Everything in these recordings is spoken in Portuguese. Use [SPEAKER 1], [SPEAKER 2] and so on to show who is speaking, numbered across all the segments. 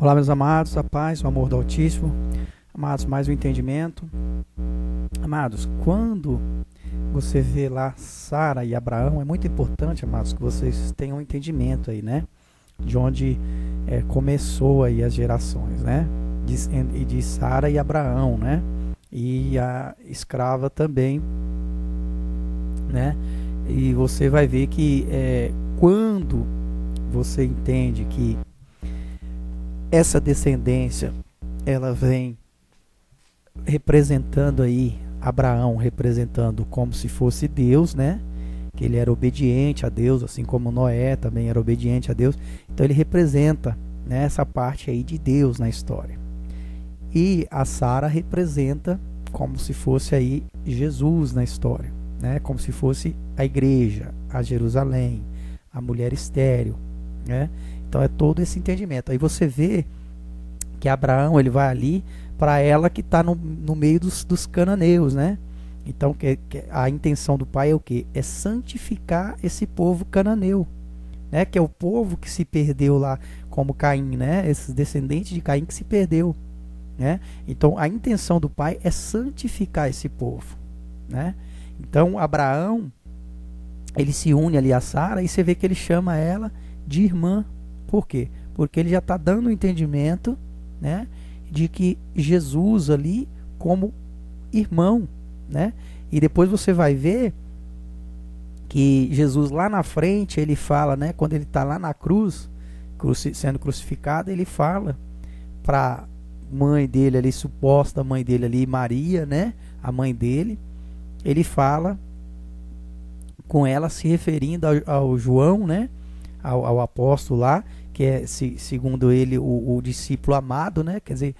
[SPEAKER 1] Olá, meus amados, a paz, o amor do Altíssimo. Amados, mais um entendimento. Amados, quando você vê lá Sara e Abraão, é muito importante, amados, que vocês tenham um entendimento aí, né? De onde começou aí as gerações, né? De Sara e Abraão, né? E a escrava também, né? E você vai ver que quando você entende que essa descendência ela vem representando aí Abraão, representando como se fosse Deus, né? Que ele era obediente a Deus, assim como Noé também era obediente a Deus. Então ele representa, né, essa parte aí de Deus na história. E a Sara representa como se fosse aí Jesus na história, né? Como se fosse a igreja, a Jerusalém, a mulher estéril, né? Então é todo esse entendimento. Aí você vê que Abraão ele vai ali para ela que está no meio dos cananeus, né? Então que a intenção do pai é o quê? É santificar esse povo cananeu, né? Que é o povo que se perdeu lá como Caim, né? Esses descendentes de Caim que se perdeu, né? Então a intenção do pai é santificar esse povo, né? Então Abraão ele se une ali a Sara e você vê que ele chama ela de irmã. Por quê? Porque ele já está dando o entendimento, né, de que Jesus ali como irmão, né? E depois você vai ver que Jesus lá na frente, ele fala, né, quando ele está lá na cruz, sendo crucificado, ele fala para mãe dele ali, suposta mãe dele ali, Maria, né, a mãe dele, ele fala com ela se referindo ao João, né, ao apóstolo lá, que é, segundo ele, o discípulo amado, né? Quer dizer,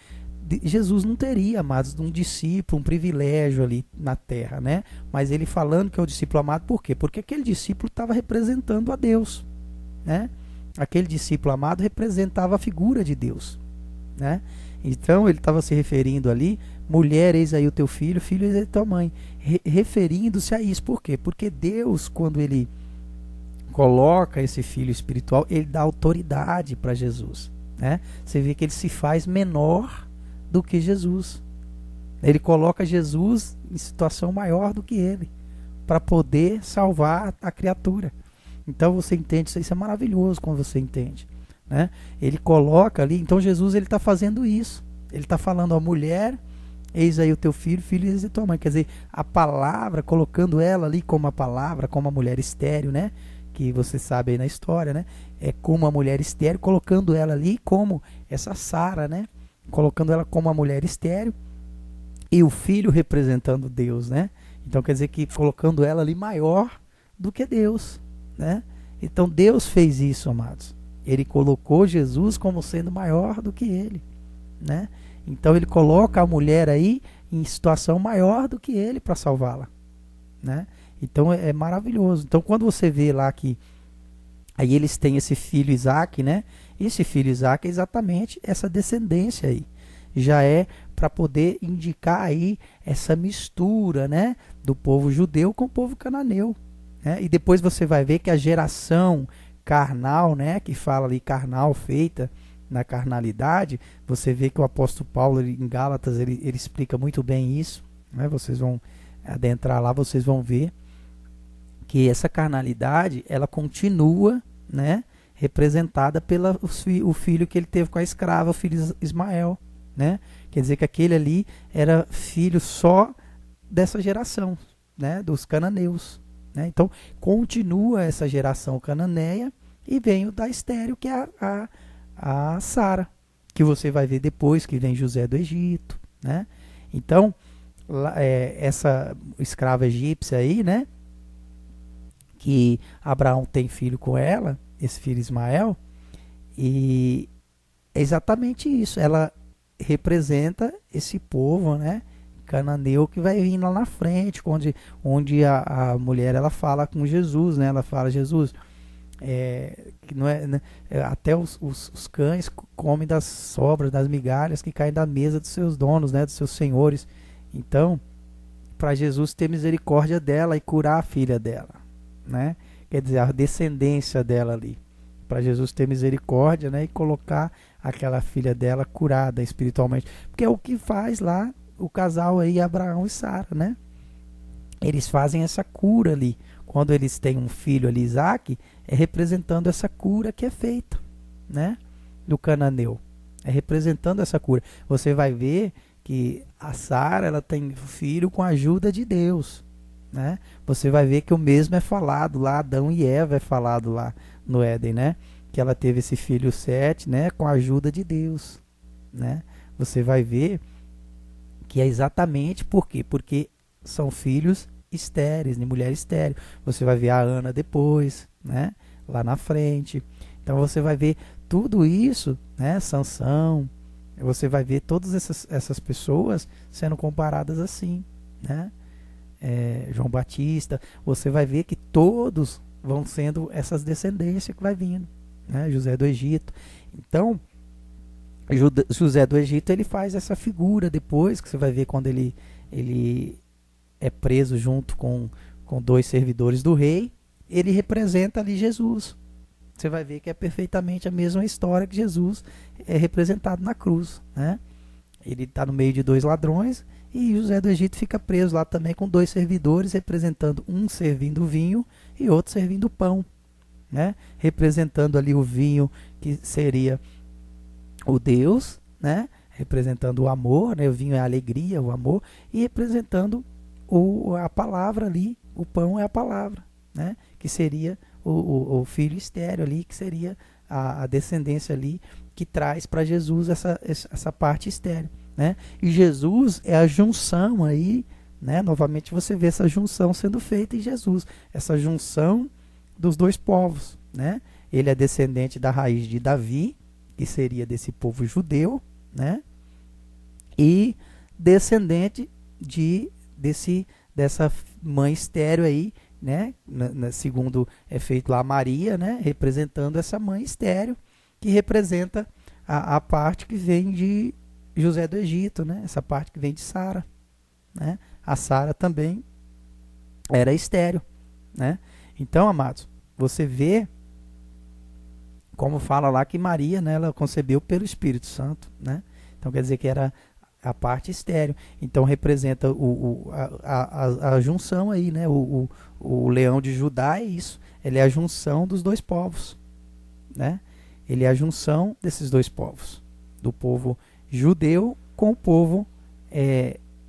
[SPEAKER 1] Jesus não teria, amados, um discípulo, um privilégio ali na terra, né? Mas ele falando que é o discípulo amado, por quê? Porque aquele discípulo estava representando a Deus, né? Aquele discípulo amado representava a figura de Deus, né? Então ele estava se referindo ali, mulher, eis aí o teu filho, filho, eis aí a tua mãe, referindo-se a isso. Por quê? Porque Deus, quando ele coloca esse filho espiritual, ele dá autoridade para Jesus, né? Você vê que ele se faz menor do que Jesus. Ele coloca Jesus em situação maior do que ele, para poder salvar a criatura. Então você entende isso é maravilhoso quando você entende, né? Ele coloca ali, então Jesus ele está fazendo isso. Ele está falando a mulher, eis aí o teu filho, filho, eis aí a tua mãe. Quer dizer, a palavra, colocando ela ali como a palavra, como a mulher estéril, né? Que você sabe aí na história, né? É como a mulher estéril, colocando ela ali como essa Sara, né? Colocando ela como a mulher estéril e o filho representando Deus, né? Então quer dizer que colocando ela ali maior do que Deus, né? Então Deus fez isso, amados. Ele colocou Jesus como sendo maior do que ele, né? Então ele coloca a mulher aí em situação maior do que ele para salvá-la, né? Então é maravilhoso. Então quando você vê lá que aí eles têm esse filho Isaac, né? Esse filho Isaac é exatamente essa descendência aí. Já é para poder indicar aí essa mistura, né? Do povo judeu com o povo cananeu, né? E depois você vai ver que a geração carnal, né? Que fala ali carnal, feita na carnalidade, você vê que o apóstolo Paulo em Gálatas ele explica muito bem isso, né? Vocês vão adentrar lá, vocês vão ver que essa carnalidade ela continua, né, representada pelo o filho que ele teve com a escrava, o filho Ismael, né? Quer dizer que aquele ali era filho só dessa geração, né, dos cananeus, né? Então continua essa geração cananeia e vem o da estéril, que é a Sara, que você vai ver depois que vem José do Egito, né? Então essa escrava egípcia aí, né, que Abraão tem filho com ela, esse filho Ismael, e é exatamente isso. Ela representa esse povo, né, cananeu que vai vir lá na frente, onde a mulher ela fala com Jesus, né? Ela fala, Jesus, que não é, né, até os cães comem das sobras, das migalhas que caem da mesa dos seus donos, né, dos seus senhores. Então, para Jesus ter misericórdia dela e curar a filha dela, né? Quer dizer, a descendência dela ali. para Jesus ter misericórdia, né, e colocar aquela filha dela curada espiritualmente, porque é o que faz lá o casal aí, Abraão e Sara, né? Eles fazem essa cura ali. Quando eles têm um filho ali, Isaac, é representando essa cura que é feita, né, do cananeu. É representando essa cura. Você vai ver que a Sara, ela tem filho com a ajuda de Deus, né? Você vai ver que o mesmo é falado lá, Adão e Eva é falado lá no Éden, né? Que ela teve esse filho Sete, né, com a ajuda de Deus, né? Você vai ver que é exatamente por quê? Porque são filhos estéreis, de mulher estéril. Você vai ver a Ana depois, né? Lá na frente. Então você vai ver tudo isso, né? Sansão, você vai ver todas essas pessoas sendo comparadas assim, né? João Batista, você vai ver que todos vão sendo essas descendências que vai vindo, né? José do Egito. Então, José do Egito, ele faz essa figura depois, que você vai ver quando ele é preso junto com dois servidores do rei, ele representa ali Jesus. Você vai ver que é perfeitamente a mesma história que Jesus é representado na cruz, né? Ele está no meio de dois ladrões e José do Egito fica preso lá também com dois servidores, representando um servindo vinho e outro servindo pão, né? Representando ali o vinho, que seria o Deus, né? Representando o amor, né? O vinho é a alegria, o amor, e representando a palavra ali, o pão é a palavra, né? Que seria o filho estéreo ali, que seria a descendência ali, que traz para Jesus essa parte estéreo, né? E Jesus é a junção aí, né? Novamente você vê essa junção sendo feita em Jesus, essa junção dos dois povos, né? Ele é descendente da raiz de Davi, que seria desse povo judeu, né? E descendente dessa mãe estéreo aí, né? Segundo é feito lá Maria, né? Representando essa mãe estéreo, que representa a parte que vem de José do Egito, né? Essa parte que vem de Sara, né? A Sara também era estéreo, né? Então, amados, você vê como fala lá que Maria, né, ela concebeu pelo Espírito Santo, né? Então quer dizer que era a parte estéreo. Então representa a junção aí, né? O leão de Judá é isso. Ele é a junção dos dois povos, né? Ele é a junção desses dois povos, do povo judeu com o povo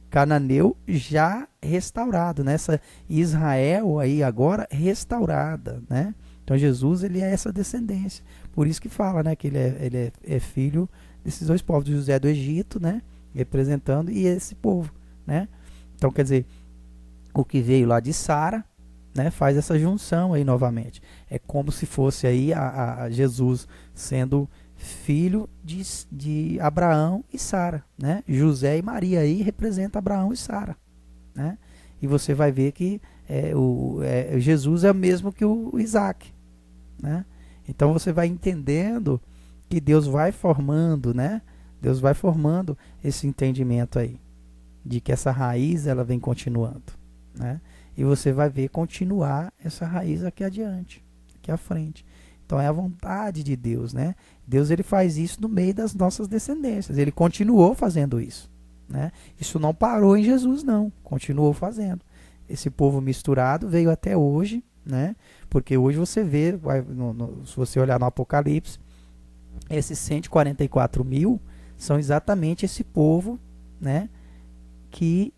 [SPEAKER 1] cananeu já restaurado, né? Essa Israel aí agora restaurada, né? Então Jesus, ele é essa descendência. Por isso que fala, né, que ele é filho desses dois povos, de José do Egito, né, representando, e esse povo, né? Então quer dizer, o que veio lá de Sara, né, faz essa junção aí novamente. É como se fosse aí a Jesus sendo filho de Abraão e Sara, né? José e Maria aí representa Abraão e Sara, né? E você vai ver que Jesus é o mesmo que o Isaac, né? Então você vai entendendo que Deus vai formando, né? Deus vai formando esse entendimento aí, de que essa raiz ela vem continuando, né? E você vai ver continuar essa raiz aqui adiante, aqui à frente. Então é a vontade de Deus, né? Deus, ele faz isso no meio das nossas descendências. Ele continuou fazendo isso, né? Isso não parou em Jesus, não. Continuou fazendo. Esse povo misturado veio até hoje, né? Porque hoje você vê, se você olhar no Apocalipse, esses 144 mil são exatamente esse povo, né? Que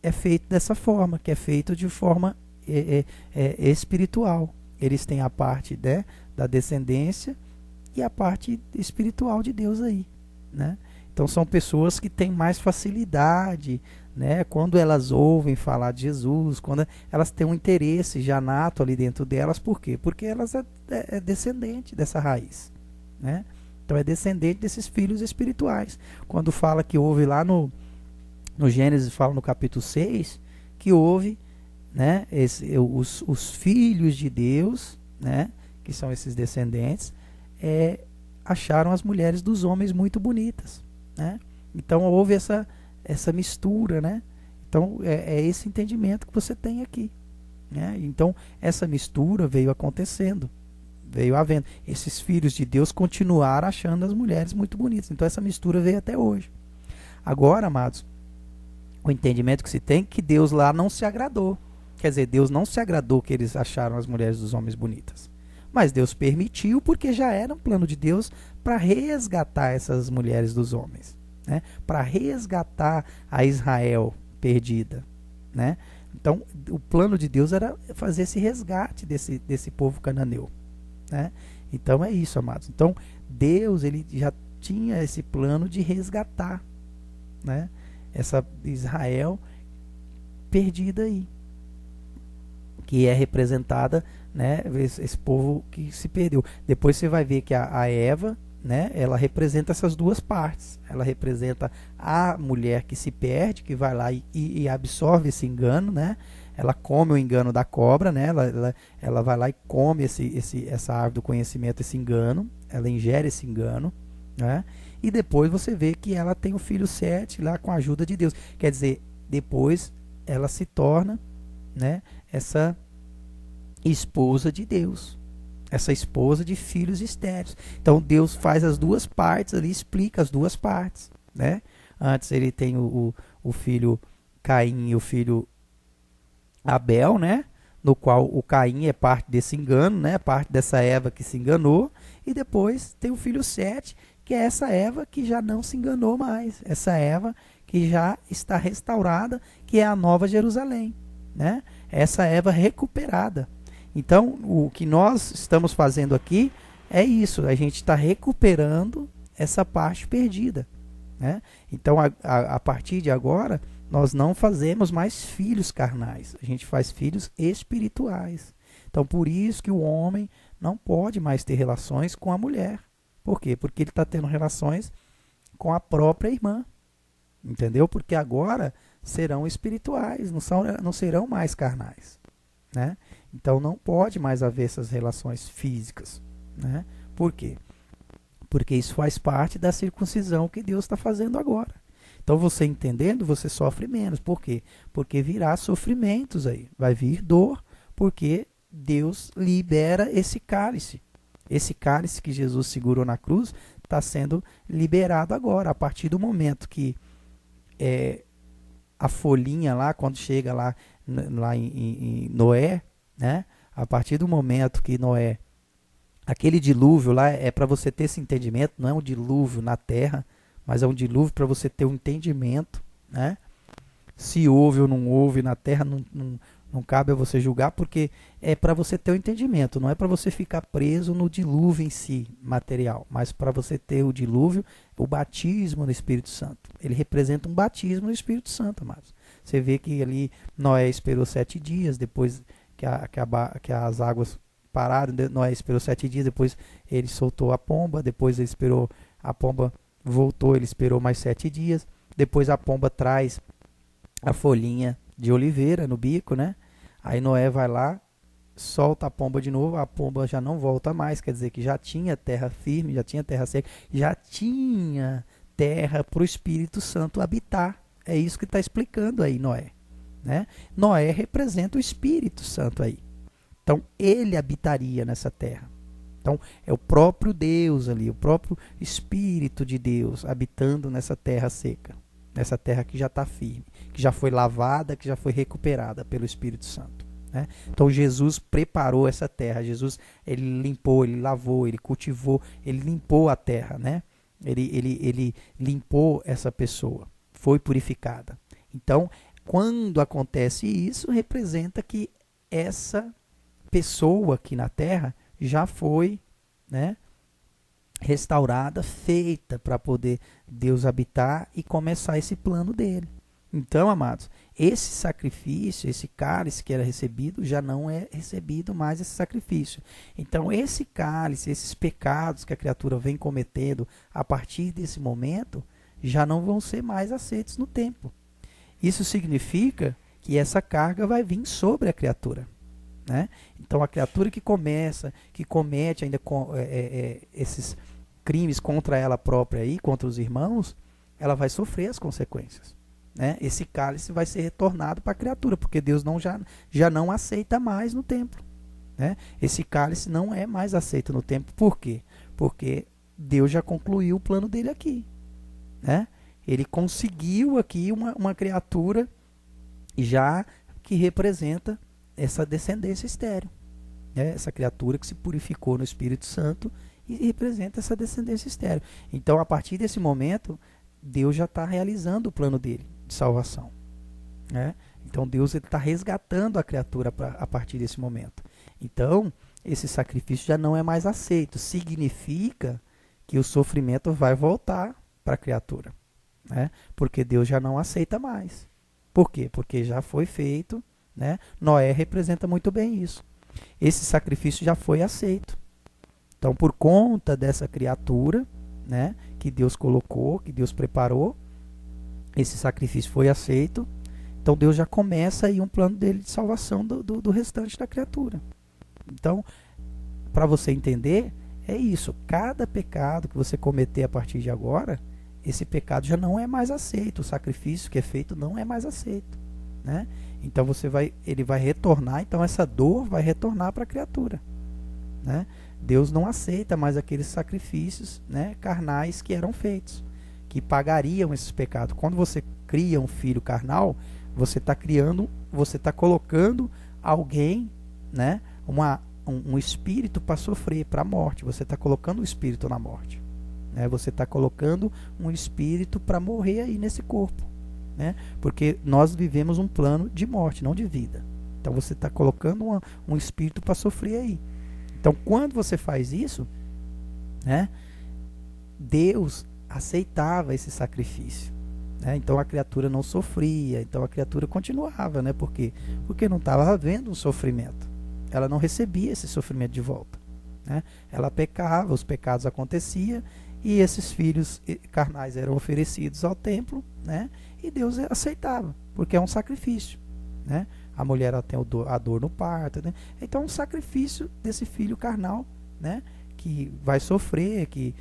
[SPEAKER 1] é feito dessa forma, que é feito de forma espiritual. Eles têm a parte, né, da descendência e a parte espiritual de Deus aí, né? Então são pessoas que têm mais facilidade, né, quando elas ouvem falar de Jesus, quando elas têm um interesse já nato ali dentro delas. Por quê? Porque elas é descendente dessa raiz, né? Então é descendente desses filhos espirituais. Quando fala que houve lá no Gênesis, fala no capítulo 6, que houve, né, os filhos de Deus, né, que são esses descendentes, acharam as mulheres dos homens muito bonitas, né? Então houve essa mistura, né? Então é esse entendimento que você tem aqui, né? Então essa mistura veio acontecendo Veio havendo. Esses filhos de Deus continuaram achando as mulheres muito bonitas. Então essa mistura veio até hoje. Agora, amados, o entendimento que se tem é que Deus lá não se agradou. Quer dizer, Deus não se agradou que eles acharam as mulheres dos homens bonitas. Mas Deus permitiu porque já era um plano de Deus para resgatar essas mulheres dos homens, né? Para resgatar a Israel perdida, né? Então, o plano de Deus era fazer esse resgate desse povo cananeu, né? Então é isso, amados. Então, Deus, ele já tinha esse plano de resgatar, né, essa Israel perdida aí, que é representada, né, esse povo que se perdeu. Depois você vai ver que a Eva, né, ela representa essas duas partes. Ela representa a mulher que se perde, que vai lá e absorve esse engano, né? Ela come o engano da cobra, né? Ela vai lá e come essa árvore do conhecimento, esse engano. Ela ingere esse engano, né? E depois você vê que ela tem o filho Sete lá com a ajuda de Deus. Quer dizer, depois ela se torna, né, essa esposa de Deus, essa esposa de filhos estéreis. Então Deus faz as duas partes ali, explica as duas partes, né? Antes ele tem o filho Caim e o filho Abel, né? No qual o Caim é parte desse engano, né? Parte dessa Eva que se enganou. E depois tem o filho Sete, que é essa Eva que já não se enganou mais. Essa Eva que já está restaurada, que é a Nova Jerusalém, né? Essa Eva recuperada. Então, o que nós estamos fazendo aqui é isso. A gente está recuperando essa parte perdida, né? Então, a partir de agora, nós não fazemos mais filhos carnais. A gente faz filhos espirituais. Então, por isso que o homem não pode mais ter relações com a mulher. Por quê? Porque ele está tendo relações com a própria irmã. Entendeu? Porque agora serão espirituais, não serão mais carnais, né? Então não pode mais haver essas relações físicas, né? Por quê? Porque isso faz parte da circuncisão que Deus está fazendo agora. Então você entendendo, você sofre menos. Por quê? Porque virá sofrimentos aí. Vai vir dor, porque Deus libera esse cálice. Esse cálice que Jesus segurou na cruz está sendo liberado agora. A partir do momento que a folhinha lá, quando chega lá em Noé, né? A partir do momento que Noé, aquele dilúvio lá é para você ter esse entendimento, não é um dilúvio na terra, mas é um dilúvio para você ter um entendimento, né? Se houve ou não houve na terra, não cabe a você julgar, porque é para você ter o entendimento, não é para você ficar preso no dilúvio em si, material, mas para você ter o dilúvio, o batismo no Espírito Santo. Ele representa um batismo no Espírito Santo, amados. Você vê que ali Noé esperou 7 dias, depois que as águas pararam, Noé esperou 7 dias, depois ele soltou a pomba, depois ele esperou, a pomba voltou, ele esperou mais 7 dias, depois a pomba traz a folhinha de oliveira no bico, né? Aí Noé vai lá, solta a pomba de novo, a pomba já não volta mais, quer dizer que já tinha terra firme, já tinha terra seca, já tinha terra para o Espírito Santo habitar. É isso que está explicando aí Noé, né? Noé representa o Espírito Santo aí. Então ele habitaria nessa terra. Então é o próprio Deus ali, o próprio Espírito de Deus habitando nessa terra seca. Nessa terra que já está firme, que já foi lavada, que já foi recuperada pelo Espírito Santo, né? Então Jesus preparou essa terra, Jesus ele limpou, ele lavou, ele cultivou, ele limpou a terra, né? Ele limpou essa pessoa, foi purificada. Então, quando acontece isso, representa que essa pessoa aqui na terra já foi, né, restaurada, feita para poder Deus habitar e começar esse plano dele. Então, amados, esse sacrifício, esse cálice que era recebido, já não é recebido mais esse sacrifício. Então, esse cálice, esses pecados que a criatura vem cometendo a partir desse momento, já não vão ser mais aceitos no templo. Isso significa que essa carga vai vir sobre a criatura, né? Então a criatura que comete ainda esses crimes contra ela própria e contra os irmãos, ela vai sofrer as consequências, né? Esse cálice vai ser retornado para a criatura, porque Deus já não aceita mais no templo, né? Esse cálice não é mais aceito no templo. Por quê? Porque Deus já concluiu o plano dele aqui, né? Ele conseguiu aqui uma criatura já que representa essa descendência estéril, né? Essa criatura que se purificou no Espírito Santo e representa essa descendência estéril. Então, a partir desse momento, Deus já está realizando o plano dele de salvação, né? Então, Deus está resgatando a criatura a partir desse momento. Então, esse sacrifício já não é mais aceito. Significa que o sofrimento vai voltar para a criatura, né? Porque Deus já não aceita mais. Por quê? Porque já foi feito, né? Noé representa muito bem isso. Esse sacrifício já foi aceito. Então, por conta dessa criatura, né, que Deus colocou, que Deus preparou, esse sacrifício foi aceito. Então, Deus já começa aí um plano dele de salvação do restante da criatura. Então, para você entender, é isso. Cada pecado que você cometer a partir de agora, esse pecado já não é mais aceito. O sacrifício que é feito não é mais aceito, né? Então ele vai retornar. Então essa dor vai retornar para a criatura, né? Deus não aceita mais aqueles sacrifícios, né, carnais que eram feitos, que pagariam esses pecados. Quando você cria um filho carnal, você está colocando alguém, né, um espírito para sofrer, para a morte. Você está colocando o espírito na morte, né? Você está colocando um espírito para morrer aí nesse corpo, né? Porque nós vivemos um plano de morte, não de vida. Então você está colocando um espírito para sofrer aí. Então, quando você faz isso, né, Deus aceitava esse sacrifício, né? Então a criatura não sofria, então a criatura continuava, né? Por quê? Porque não estava havendo um sofrimento. Ela não recebia esse sofrimento de volta, né? Ela pecava, os pecados aconteciam e esses filhos carnais eram oferecidos ao templo, né? E Deus aceitava, porque é um sacrifício, né? A mulher ela tem a dor no parto, né? Então é um sacrifício desse filho carnal, né, que vai sofrer, que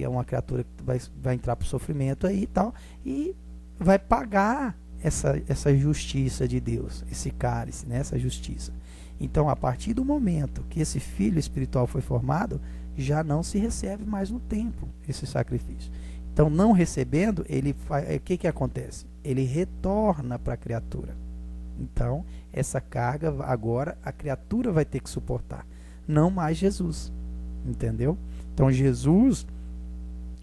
[SPEAKER 1] é uma criatura que vai entrar para o sofrimento aí e tal, e vai pagar essa justiça de Deus, esse cálice, né, essa justiça. Então, a partir do momento que esse filho espiritual foi formado, já não se recebe mais no templo esse sacrifício. Então, não recebendo, o que acontece? Ele retorna para a criatura. Então, essa carga agora a criatura vai ter que suportar, não mais Jesus. Entendeu? Então, Jesus,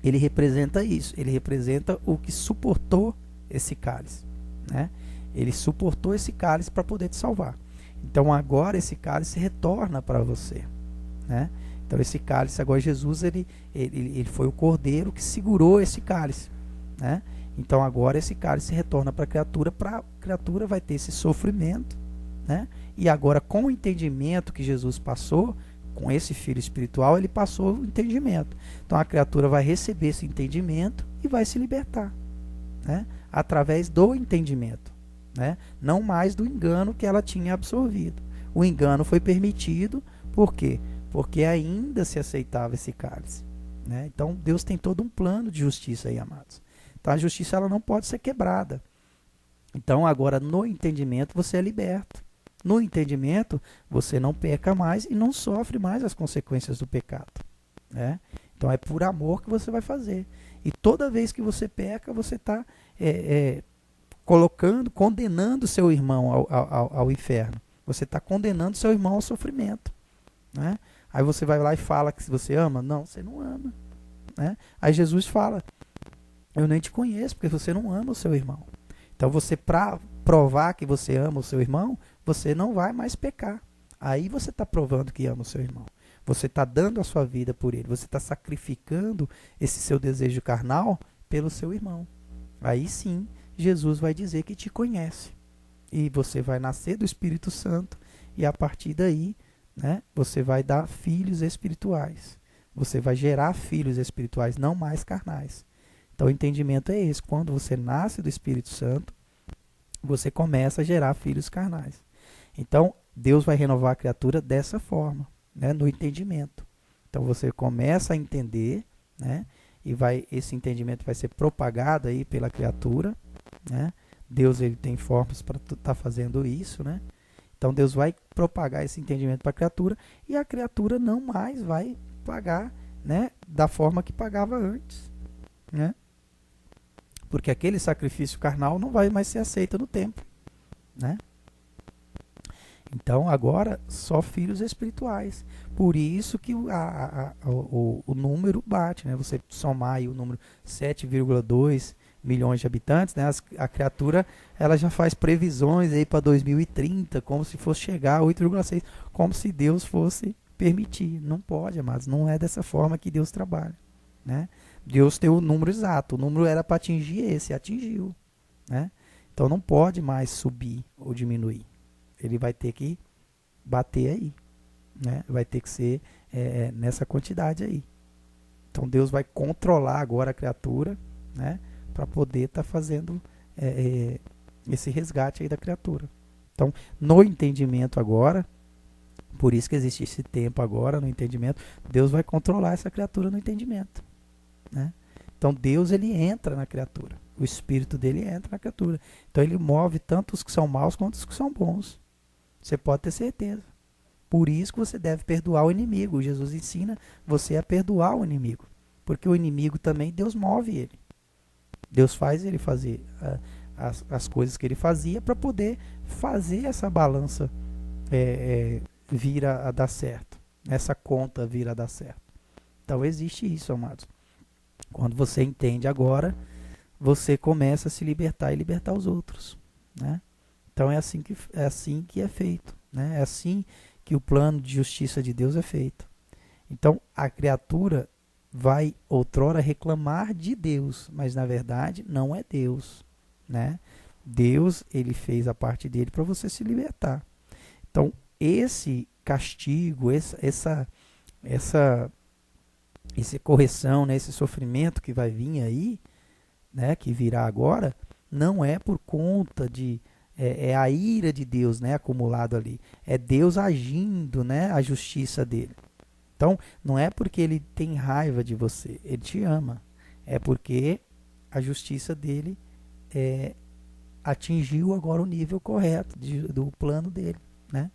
[SPEAKER 1] ele representa isso. Ele representa o que suportou esse cálice, né? Ele suportou esse cálice para poder te salvar. Então, agora esse cálice retorna para você, né? Então, esse cálice, agora Jesus, ele foi o cordeiro que segurou esse cálice, né? Então, agora esse cálice retorna para a criatura vai ter esse sofrimento, né? E agora, com o entendimento que Jesus passou, com esse filho espiritual, ele passou o entendimento. Então, a criatura vai receber esse entendimento e vai se libertar, né? Através do entendimento, né? Não mais do engano que ela tinha absorvido. O engano foi permitido, por quê? Porque ainda se aceitava esse cálice, né? Então, Deus tem todo um plano de justiça aí, amados. Então, a justiça ela não pode ser quebrada. Então, agora, no entendimento, você é liberto. No entendimento, você não peca mais e não sofre mais as consequências do pecado, né? Então, é por amor que você vai fazer. E toda vez que você peca, você está condenando seu irmão ao inferno. Você está condenando seu irmão ao sofrimento, né? Aí você vai lá e fala que você ama. Não, você não ama, né? Aí Jesus fala, eu nem te conheço, porque você não ama o seu irmão. Então, você, para provar que você ama o seu irmão, você não vai mais pecar. Aí você está provando que ama o seu irmão. Você está dando a sua vida por ele. Você está sacrificando esse seu desejo carnal pelo seu irmão. Aí sim, Jesus vai dizer que te conhece. E você vai nascer do Espírito Santo. E a partir daí, né, você vai dar filhos espirituais. Você vai gerar filhos espirituais, não mais carnais. Então, o entendimento é esse. Quando você nasce do Espírito Santo, você começa a gerar filhos carnais. Então, Deus vai renovar a criatura dessa forma, né, no entendimento. Então, você começa a entender, né, e esse entendimento vai ser propagado aí pela criatura, né? Deus ele tem formas para estar fazendo isso, né? Então Deus vai propagar esse entendimento para a criatura e a criatura não mais vai pagar, né, da forma que pagava antes, né? Porque aquele sacrifício carnal não vai mais ser aceito no templo, né? Então agora só filhos espirituais. Por isso que o número bate, né? Você somar aí o número 7,2 milhões de habitantes, né? A criatura ela já faz previsões aí para 2030, como se fosse chegar a 8,6, como se Deus fosse permitir. Não pode, amados, não é dessa forma que Deus trabalha, né? Deus tem o número exato, o número era para atingir esse, atingiu, né? Então não pode mais subir ou diminuir. Ele vai ter que bater aí, né? Vai ter que ser nessa quantidade aí. Então Deus vai controlar agora a criatura, né? Para poder estar fazendo esse resgate aí da criatura. Então, no entendimento agora, por isso que existe esse tempo agora no entendimento, Deus vai controlar essa criatura no entendimento, né? Então Deus ele entra na criatura, o Espírito dele entra na criatura. Então ele move tanto os que são maus quanto os que são bons. Você pode ter certeza. Por isso que você deve perdoar o inimigo. Jesus ensina você a perdoar o inimigo. Porque o inimigo também, Deus move ele. Deus faz ele fazer as coisas que ele fazia para poder fazer essa balança vir a dar certo. Essa conta vir a dar certo. Então existe isso, amados. Quando você entende agora, você começa a se libertar e libertar os outros, né? Então é assim que é feito, né? É assim que o plano de justiça de Deus é feito. Então a criatura vai outrora reclamar de Deus, mas na verdade não é Deus, né? Deus ele fez a parte dele para você se libertar. Então esse castigo, essa correção, né, esse sofrimento que vai vir aí, né, que virá agora, não é por conta de a ira de Deus, né, acumulado ali. É Deus agindo, né, a justiça dele. Então, não é porque ele tem raiva de você, ele te ama. É porque a justiça dele atingiu agora o nível correto do plano dele, né?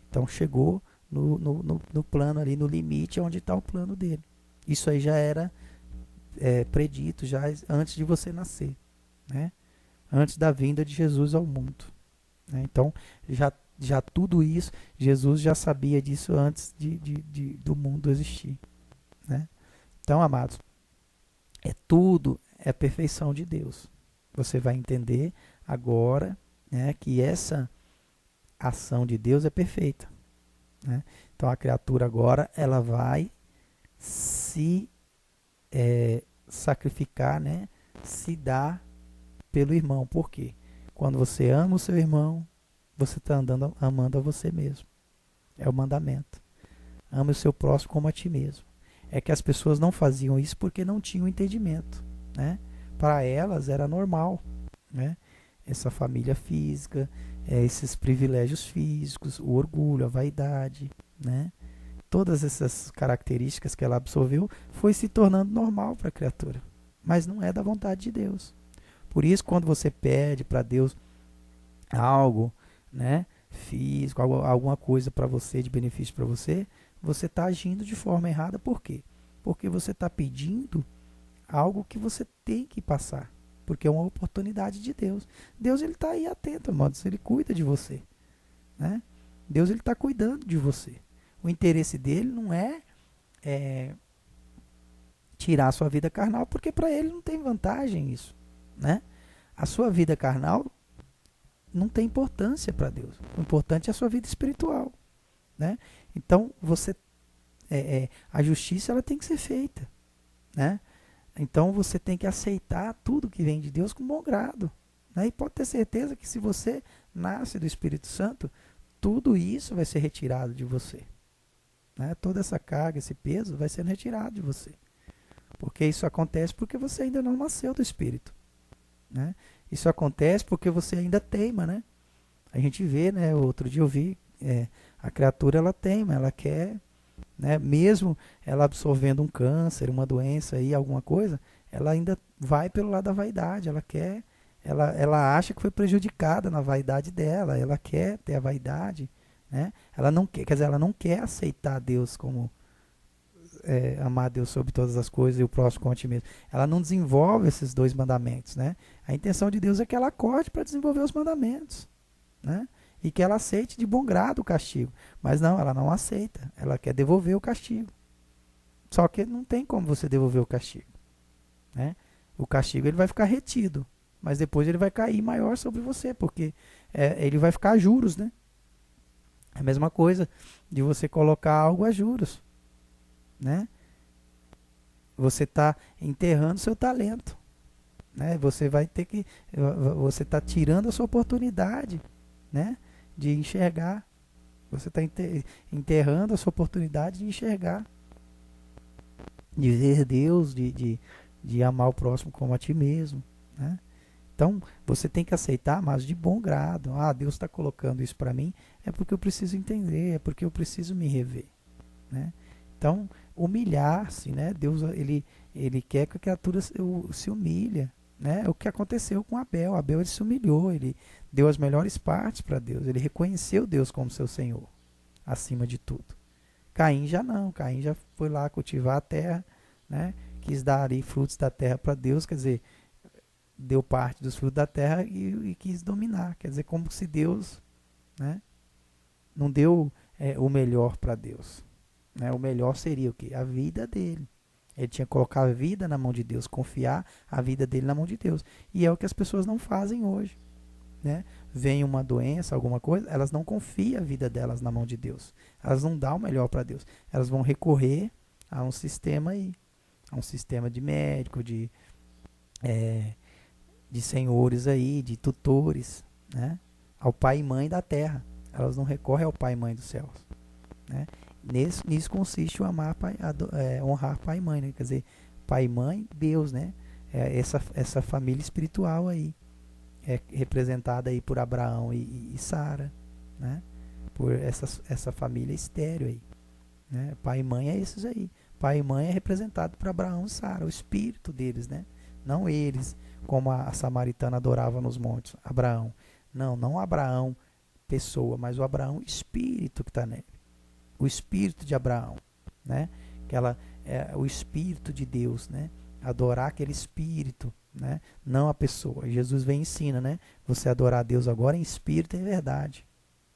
[SPEAKER 1] Então, chegou no plano ali, no limite onde está o plano dele. Isso aí já era predito já antes de você nascer, né? Antes da vinda de Jesus ao mundo, né? Então já tudo isso Jesus já sabia disso antes do mundo existir, né? Então, amados, tudo é perfeição de Deus. Você vai entender agora, né, que essa ação de Deus é perfeita, né? Então a criatura agora ela vai se sacrificar, né? Se dar pelo irmão. Por quê? Quando você ama o seu irmão, você está amando a você mesmo. É o mandamento. Ame o seu próximo como a ti mesmo. É que as pessoas não faziam isso porque não tinham entendimento, né? Para elas era normal, né? Essa família física, esses privilégios físicos, o orgulho, a vaidade, né? Todas essas características que ela absorveu foi se tornando normal para a criatura. Mas não é da vontade de Deus. Por isso, quando você pede para Deus algo, né, físico, alguma coisa para você, de benefício para você, você está agindo de forma errada. Por quê? Porque você está pedindo algo que você tem que passar. Porque é uma oportunidade de Deus. Deus ele está aí atento, amados. Ele cuida de você, né? Deus ele está cuidando de você. O interesse dele não é tirar a sua vida carnal, porque para ele não tem vantagem isso, né? A sua vida carnal não tem importância para Deus. O importante é a sua vida espiritual, né? Então a justiça ela tem que ser feita, né? Então você tem que aceitar tudo que vem de Deus com bom grado, né? E pode ter certeza que se você nasce do Espírito Santo, tudo isso vai ser retirado de você, né? Toda essa carga, esse peso vai sendo retirado de você. Porque isso acontece porque você ainda não nasceu do Espírito, né? Isso acontece porque você ainda teima, né? A gente vê, né? Outro dia eu vi, a criatura ela teima, ela quer, né? Mesmo ela absorvendo um câncer, uma doença aí, alguma coisa, ela ainda vai pelo lado da vaidade, ela quer ela acha que foi prejudicada na vaidade dela, ela quer ter a vaidade, né? Ela não quer, quer dizer, ela não quer aceitar Deus como amar Deus sobre todas as coisas e o próximo como a ti mesmo. Ela não desenvolve esses dois mandamentos, né? A intenção de Deus é que ela acorde para desenvolver os mandamentos, né? E que ela aceite de bom grado o castigo. Mas não, ela não aceita. Ela quer devolver o castigo. Só que não tem como você devolver o castigo, né? O castigo ele vai ficar retido, mas depois ele vai cair maior sobre você, porque ele vai ficar a juros, né? É a mesma coisa de você colocar algo a juros, né? Você está enterrando seu talento, né? Você vai ter que, você está tirando a sua oportunidade, né? De enxergar. Você está enterrando a sua oportunidade de enxergar, de ver Deus, de amar o próximo como a ti mesmo, né? Então, você tem que aceitar, mas de bom grado. Ah, Deus está colocando isso para mim, é porque eu preciso entender, é porque eu preciso me rever, né? Então, humilhar-se, né? Deus, ele quer que a criatura se humilhe, né? É o que aconteceu com Abel. Abel, ele se humilhou, ele deu as melhores partes para Deus, ele reconheceu Deus como seu Senhor, acima de tudo. Caim já não, Caim já foi lá cultivar a terra, né? Quis dar ali frutos da terra para Deus, quer dizer, deu parte dos frutos da terra e quis dominar, quer dizer, como se Deus, né, não deu o melhor para Deus, né? O melhor seria o quê? A vida dele. Ele tinha que colocar a vida na mão de Deus, confiar a vida dele na mão de Deus. E é o que as pessoas não fazem hoje, né? Vem uma doença, alguma coisa, elas não confiam a vida delas na mão de Deus. Elas não dão o melhor para Deus. Elas vão recorrer a um sistema aí, a um sistema de médico, de senhores aí, de tutores, né? Ao pai e mãe da terra. Elas não recorrem ao pai e mãe dos céus, né? Nisso consiste o honrar pai e mãe, né? Quer dizer, pai e mãe, Deus, né? Essa família espiritual aí, representada aí por Abraão e Sara, né? Por essa família estéreo aí, né? Pai e mãe é esses aí. Pai e mãe é representado por Abraão e Sara, o espírito deles, né? Não eles, como a samaritana adorava nos montes, Abraão. Não Abraão, pessoa, mas o Abraão espírito que está nele. O espírito de Abraão, né? O espírito de Deus, né? Adorar aquele espírito, né? Não a pessoa. Jesus vem e ensina, né? Você adorar a Deus agora em espírito e em verdade.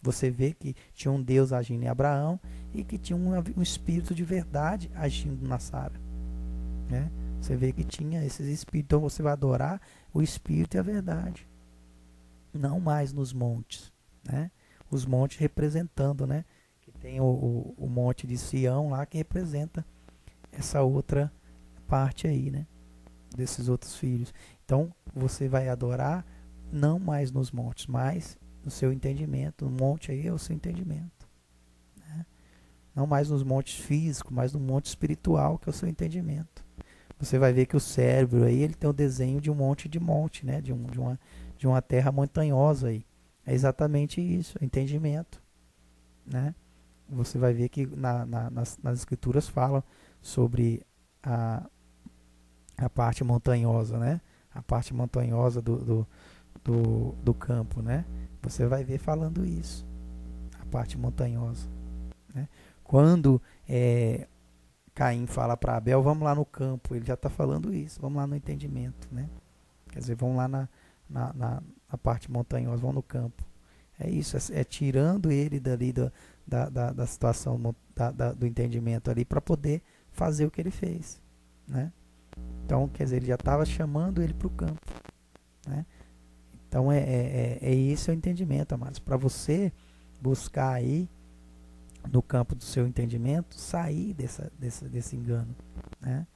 [SPEAKER 1] Você vê que tinha um Deus agindo em Abraão e que tinha um espírito de verdade agindo na Sara, né? Você vê que tinha esses espíritos. Então você vai adorar o espírito e a verdade, não mais nos montes, né? Os montes representando, né? Que tem o monte de Sião lá que representa essa outra parte aí, né? Desses outros filhos. Então você vai adorar não mais nos montes, mas no seu entendimento. O monte aí é o seu entendimento, né? Não mais nos montes físicos, mas no monte espiritual, que é o seu entendimento. Você vai ver que o cérebro aí, ele tem o desenho de um monte, né? De uma terra montanhosa aí. É exatamente isso, entendimento, né? Você vai ver que nas escrituras fala sobre a parte montanhosa, né? A parte montanhosa do campo, né? Você vai ver falando isso, a parte montanhosa, né? Quando Caim fala para Abel, vamos lá no campo, ele já está falando isso, vamos lá no entendimento, né? Quer dizer, vamos lá na parte montanhosa, vamos no campo. É isso, é tirando ele dali da situação do entendimento ali para poder fazer o que ele fez, né? Então, quer dizer, ele já estava chamando ele para o campo, né? Então, esse é o entendimento, amados. Para você buscar aí, no campo do seu entendimento, sair desse engano, né?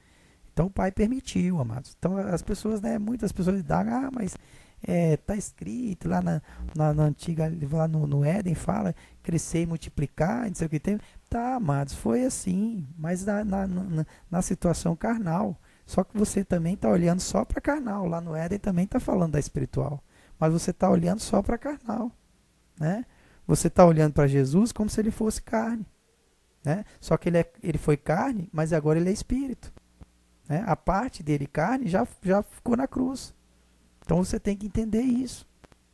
[SPEAKER 1] Então, o Pai permitiu, amados. Então, as pessoas, né, muitas pessoas dizem, mas tá escrito lá na antiga, lá no Éden, fala crescer e multiplicar, não sei o que tem. Tá, amados, foi assim, mas na situação carnal. Só que você também está olhando só para carnal. Lá no Éden também está falando da espiritual, mas você está olhando só para carnal, né? Você está olhando para Jesus como se ele fosse carne, né? Só que ele foi carne, mas agora ele é espírito, né? A parte dele carne já ficou na cruz. Então você tem que entender isso,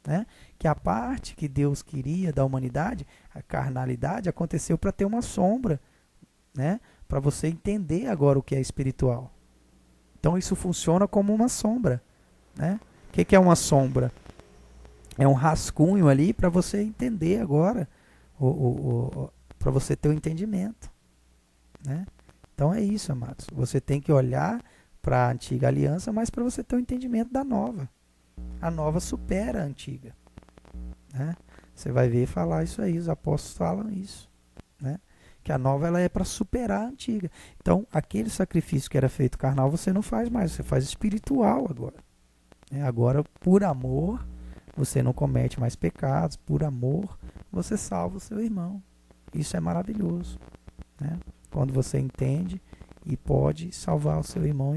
[SPEAKER 1] né? Que a parte que Deus queria da humanidade, a carnalidade, aconteceu para ter uma sombra, né? Para você entender agora o que é espiritual. Então isso funciona como uma sombra, né? O que é uma sombra? É um rascunho ali para você entender agora, para você ter o entendimento, né? Então é isso, amados. Você tem que olhar para a antiga aliança, mas para você ter o entendimento da nova. A nova supera a antiga, né? Você vai ver falar isso aí, os apóstolos falam isso, né? Que a nova ela é para superar a antiga. Então, aquele sacrifício que era feito carnal, você não faz mais, você faz espiritual agora, né? Agora, por amor, você não comete mais pecados, por amor, você salva o seu irmão. Isso é maravilhoso, né? Quando você entende e pode salvar o seu irmão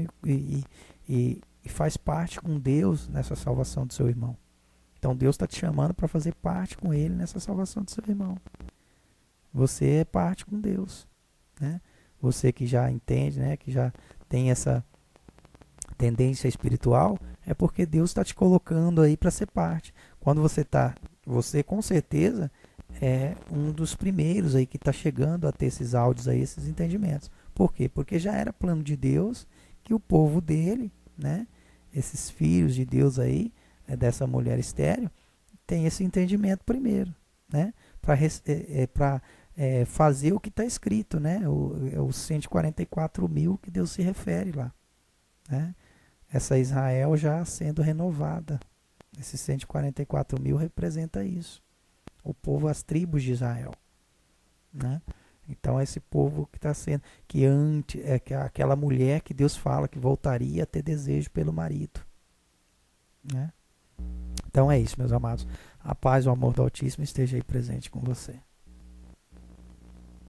[SPEAKER 1] e faz parte com Deus nessa salvação do seu irmão. Então Deus está te chamando para fazer parte com Ele nessa salvação do seu irmão. Você é parte com Deus, né? Você que já entende, né? Que já tem essa tendência espiritual, é porque Deus está te colocando aí para ser parte. Quando você com certeza é um dos primeiros aí que está chegando a ter esses áudios aí, esses entendimentos. Por quê? Porque já era plano de Deus que o povo dele, né? Esses filhos de Deus aí, dessa mulher estéril, tem esse entendimento primeiro, né? Para fazer o que está escrito, né? Os 144 mil que Deus se refere lá, né? Essa Israel já sendo renovada. Esses 144 mil representa isso. O povo, as tribos de Israel, né? Então esse povo que está sendo, que aquela mulher que Deus fala que voltaria a ter desejo pelo marido, né? Então é isso, meus amados. A paz e o amor do Altíssimo esteja aí presente com você.